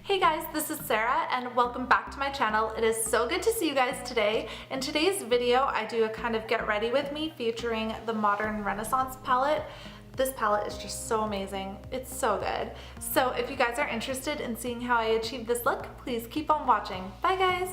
Hey guys, this is Sarah and welcome back to my channel. It is so good to see you guys today. In today's video, I do a kind of get ready with me featuring the Modern Renaissance palette. This palette is just so amazing. It's so good. So if you guys are interested in seeing how I achieved this look, please keep on watching. Bye guys!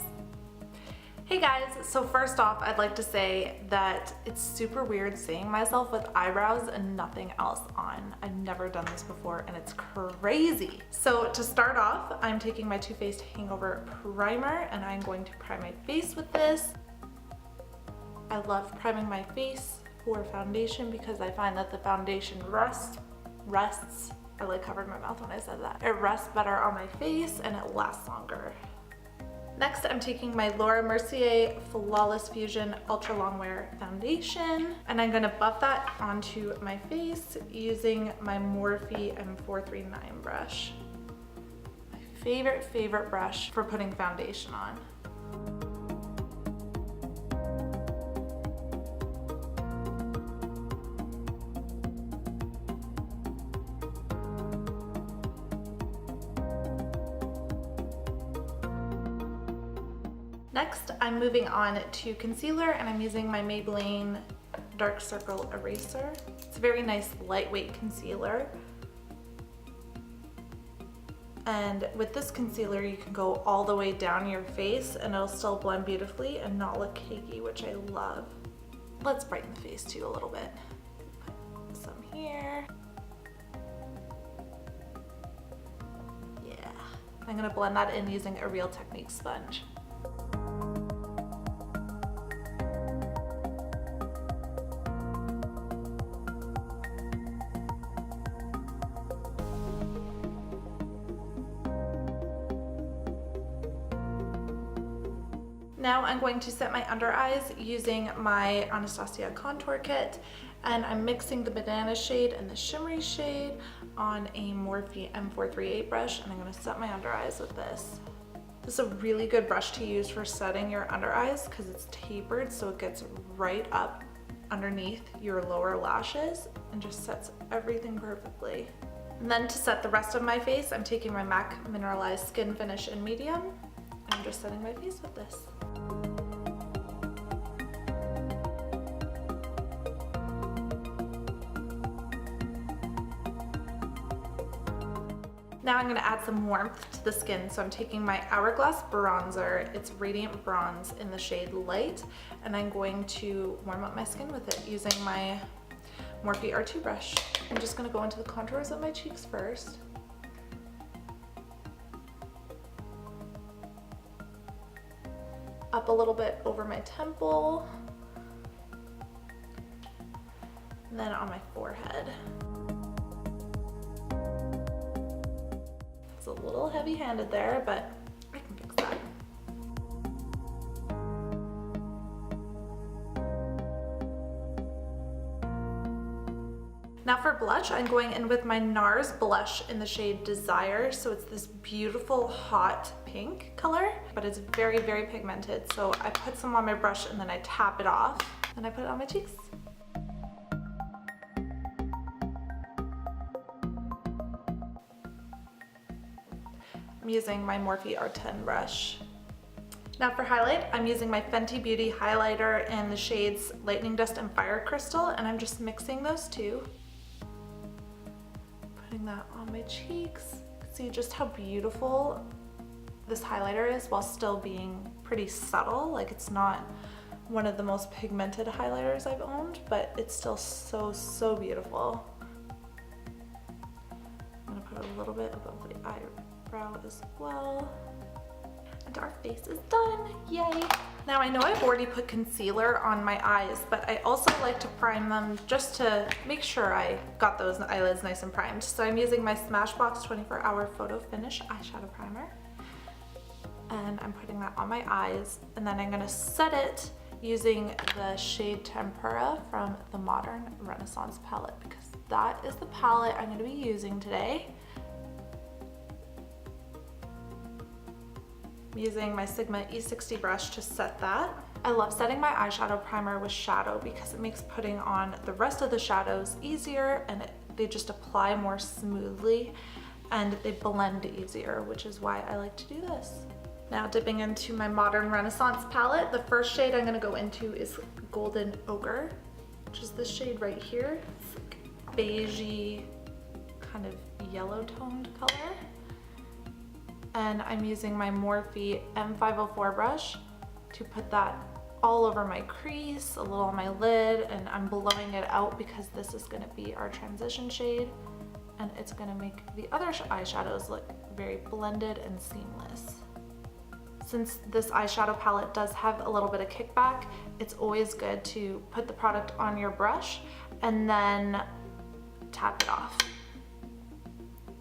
Hey guys, so first off, I'd like to say that it's super weird seeing myself with eyebrows and nothing else on. I've never done this before and it's crazy. So to start off, I'm taking my Faced Hangover primer and I'm going to prime my face with this. I love priming my face for foundation because I find that the foundation rests. I like covered my mouth when I said that. It rests better on my face and it lasts longer. Next, I'm taking my Mercier Flawless Fusion Ultra Longwear Foundation, and I'm gonna buff that onto my face using my Morphe M439 brush. My favorite brush for putting foundation on. Next, I'm moving on to concealer and I'm using my Maybelline Dark Circle Eraser. It's a very nice lightweight concealer. And with this concealer, you can go all the way down your face and it'll still blend beautifully and not look cakey, which I love. Let's brighten the face too a little bit. Put some here. Yeah. I'm gonna blend that in using a Real Technique sponge. Now I'm going to set my under eyes using my Anastasia contour kit, and I'm mixing the banana shade and the shimmery shade on a Morphe M438 brush, and I'm going to set my under eyes with this. This is a really good brush to use for setting your under eyes because it's tapered so it gets right up underneath your lower lashes and just sets everything perfectly. And then to set the rest of my face, I'm taking my MAC Mineralize Skinfinish in medium, and I'm just setting my face with this. Now I'm going to add some warmth to the skin, so I'm taking my Hourglass bronzer. It's Radiant Bronze in the shade Light, and I'm going to warm up my skin with it using my Morphe R2 brush. I'm just going to go into the contours of my cheeks first. Up a little bit over my temple, and then on my forehead. It's a little heavy-handed there, but I can fix that. Now for blush, I'm going in with my NARS blush in the shade Desire. So it's this beautiful hot pink color, but it's very pigmented. So I put some on my brush and then I tap it off and I put it on my cheeks. I'm using my Morphe R10 brush. Now for highlight, I'm using my Fenty Beauty highlighter in the shades Lightning Dust and Fire Crystal, and I'm just mixing those two. Putting that on my cheeks. See just how beautiful this highlighter is while still being pretty subtle. Like, it's not one of the most pigmented highlighters I've owned, but it's still so beautiful. I'm gonna put a little bit above the eyebrow as well. And our face is done, yay! Now I know I've already put concealer on my eyes, but I also like to prime them just to make sure I got those eyelids nice and primed. So I'm using my Smashbox 24-Hour Photo Finish eyeshadow primer. And I'm putting that on my eyes, and then I'm gonna set it using the shade Tempera from the Modern Renaissance palette, because that is the palette I'm gonna be using today. I'm using my Sigma E60 brush to set that. I love setting my eyeshadow primer with shadow because it makes putting on the rest of the shadows easier and they just apply more smoothly. and they blend easier, which is why I like to do this. Now dipping into my Modern Renaissance palette, the first shade I'm gonna go into is Golden Ochre, which is this shade right here. It's like beigey, kind of yellow toned color. And I'm using my Morphe M504 brush to put that all over my crease, a little on my lid, and I'm blowing it out because this is gonna be our transition shade, and it's gonna make the other eyeshadows look very blended and seamless. Since this eyeshadow palette does have a little bit of kickback, it's always good to put the product on your brush and then tap it off.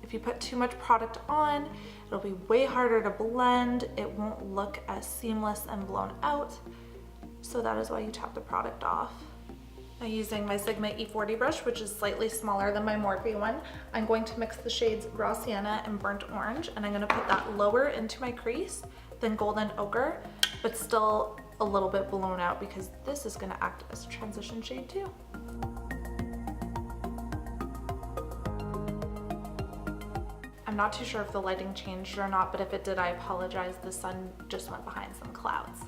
If you put too much product on, it'll be way harder to blend. It won't look as seamless and blown out. So that is why you tap the product off. Now using my Sigma E40 brush, which is slightly smaller than my Morphe one, I'm going to mix the shades Raw Sienna and Burnt Orange, and I'm gonna put that lower into my crease than Golden Ochre, but still a little bit blown out because this is gonna act as a transition shade too. I'm not too sure if the lighting changed or not, but if it did, I apologize. The sun just went behind some clouds.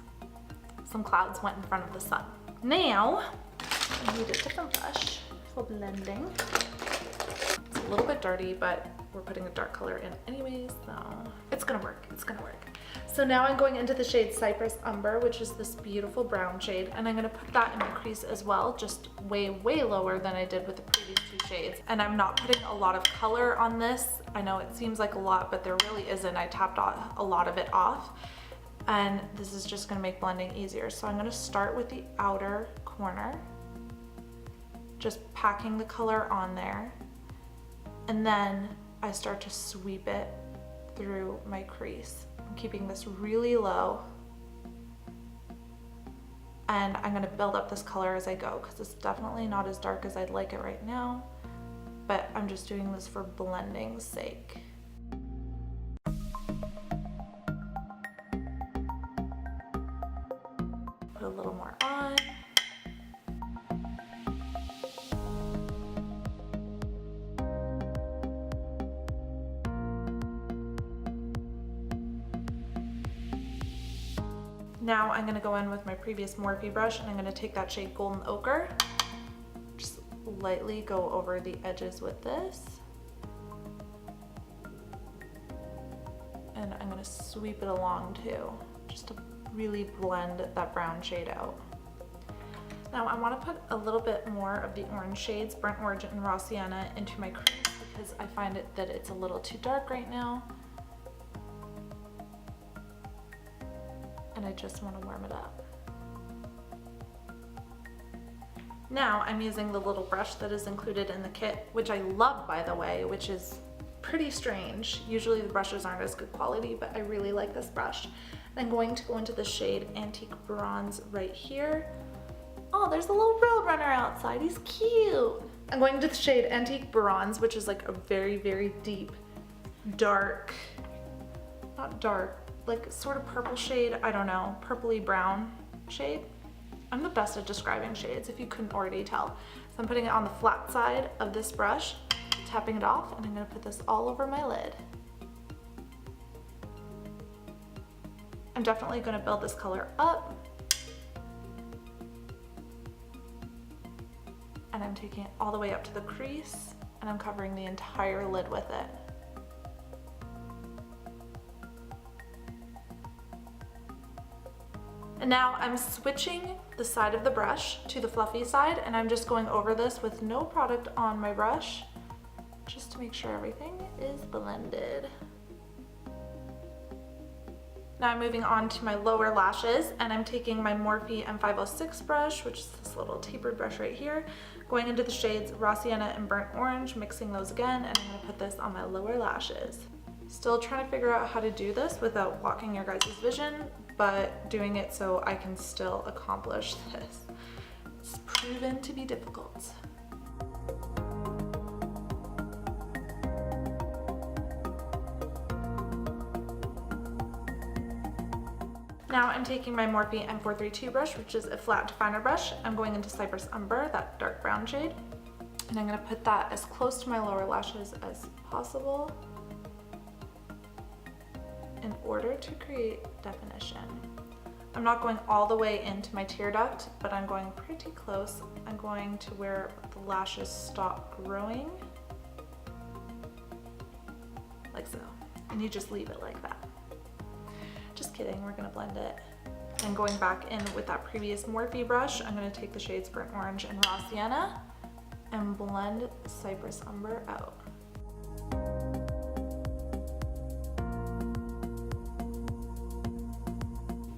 Some clouds went in front of the sun. Now, I need a different brush for blending. It's a little bit dirty, but we're putting a dark color in anyways, so it's gonna work, it's gonna work. So now I'm going into the shade Cypress Umber, which is this beautiful brown shade, and I'm gonna put that in my crease as well, just way, way lower than I did with the previous two shades. And I'm not putting a lot of color on this. I know it seems like a lot, but there really isn't. I tapped a lot of it off, and this is just gonna make blending easier. So I'm gonna start with the outer corner, just packing the color on there, and then I start to sweep it through my crease. I'm keeping this really low, and I'm gonna build up this color as I go because it's definitely not as dark as I'd like it right now, but I'm just doing this for blending's sake. Put a little more on. Now I'm gonna go in with my previous Morphe brush, and I'm gonna take that shade Golden Ochre, just lightly go over the edges with this, and I'm gonna sweep it along too, just to really blend that brown shade out. Now I wanna put a little bit more of the orange shades, Burnt Orange and Raw Sienna, into my crease because I find that it's a little too dark right now. And I just want to warm it up. Now I'm using the little brush that is included in the kit, which I love, by the way, which is pretty strange. Usually the brushes aren't as good quality, but I really like this brush. I'm going to go into the shade Antique Bronze right here. Oh, there's a little road runner outside. He's cute. I'm going into the shade Antique Bronze, which is like a very, very deep, dark, not dark, like sort of purple shade, I don't know, purpley brown shade. I'm the best at describing shades if you couldn't already tell. So I'm putting it on the flat side of this brush, tapping it off, and I'm gonna put this all over my lid. I'm definitely gonna build this color up. And I'm taking it all the way up to the crease, and I'm covering the entire lid with it. And now I'm switching the side of the brush to the fluffy side, and I'm just going over this with no product on my brush, just to make sure everything is blended. Now I'm moving on to my lower lashes, and I'm taking my Morphe M506 brush, which is this little tapered brush right here, going into the shades Raw Sienna and Burnt Orange, mixing those again, and I'm gonna put this on my lower lashes. Still trying to figure out how to do this without blocking your guys' vision, but doing it so I can still accomplish this. It's proven to be difficult. Now I'm taking my Morphe M432 brush, which is a flat definer brush. I'm going into Cypress Umber, that dark brown shade, and I'm gonna put that as close to my lower lashes as possible. in order to create definition. I'm not going all the way into my tear duct, but I'm going pretty close. I'm going to where the lashes stop growing, like so. And you just leave it like that. Just kidding, we're gonna blend it. And going back in with that previous Morphe brush, I'm gonna take the shades Burnt Orange and Raw Sienna and blend Cypress Umber out.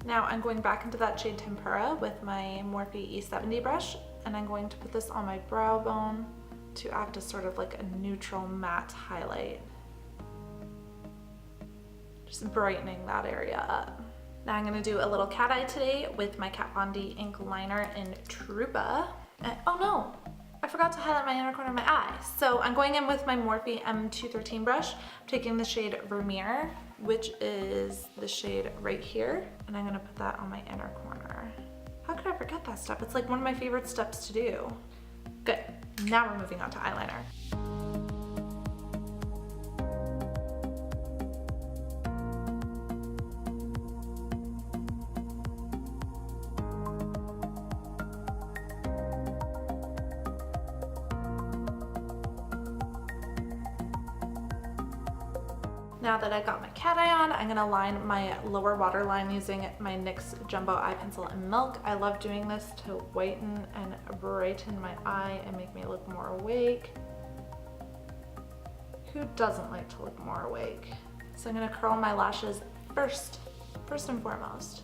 Now I'm going back into that shade Tempera with my Morphe E70 brush, and I'm going to put this on my brow bone to act as sort of like a neutral matte highlight. Just brightening that area up. Now I'm gonna do a little cat eye today with my Kat Von D ink liner in Truba. Oh no, I forgot to highlight my inner corner of my eye. So I'm going in with my Morphe M213 brush. I'm taking the shade Vermeer, which is the shade right here, and I'm gonna put that on my inner corner. How could I forget that step? It's like one of my favorite steps to do. Good, now we're moving on to eyeliner. Now that I got my cat eye on, I'm gonna line my lower waterline using my NYX Jumbo Eye Pencil in Milk. I love doing this to whiten and brighten my eye and make me look more awake. Who doesn't like to look more awake? So I'm gonna curl my lashes first and foremost.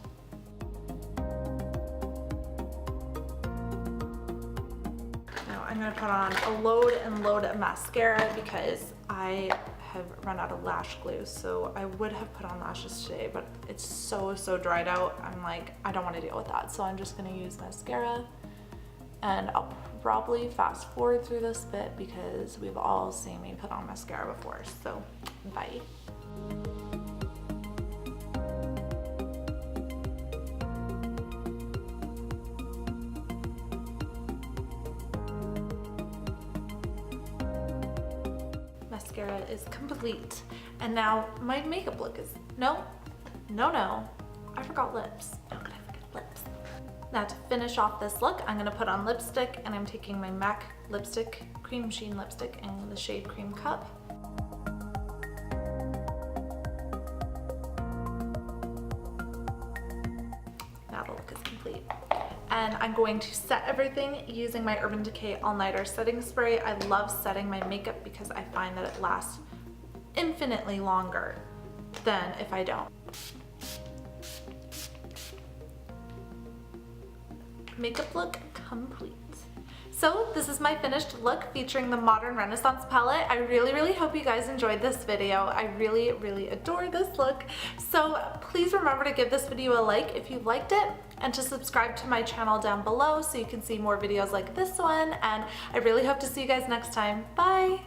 Now I'm gonna put on a load and load of mascara because I have run out of lash glue, so I would have put on lashes today, but it's so dried out. I'm like, I don't want to deal with that, so I'm just gonna use mascara, and I'll probably fast forward through this bit because we've all seen me put on mascara before, so bye. Mascara is complete, and now my makeup look is no, I forgot lips. How could I forget lips? Now to finish off this look, I'm gonna put on lipstick, and I'm taking my MAC lipstick, Cremesheen lipstick in the shade Creme Cup. Now the look is complete. And I'm going to set everything using my Urban Decay All Nighter setting spray. I love setting my makeup because I find that it lasts infinitely longer than if I don't. Makeup look complete. So this is my finished look featuring the Modern Renaissance palette. I really hope you guys enjoyed this video. I really adore this look. So please remember to give this video a like if you liked it, and to subscribe to my channel down below so you can see more videos like this one. And I really hope to see you guys next time. Bye!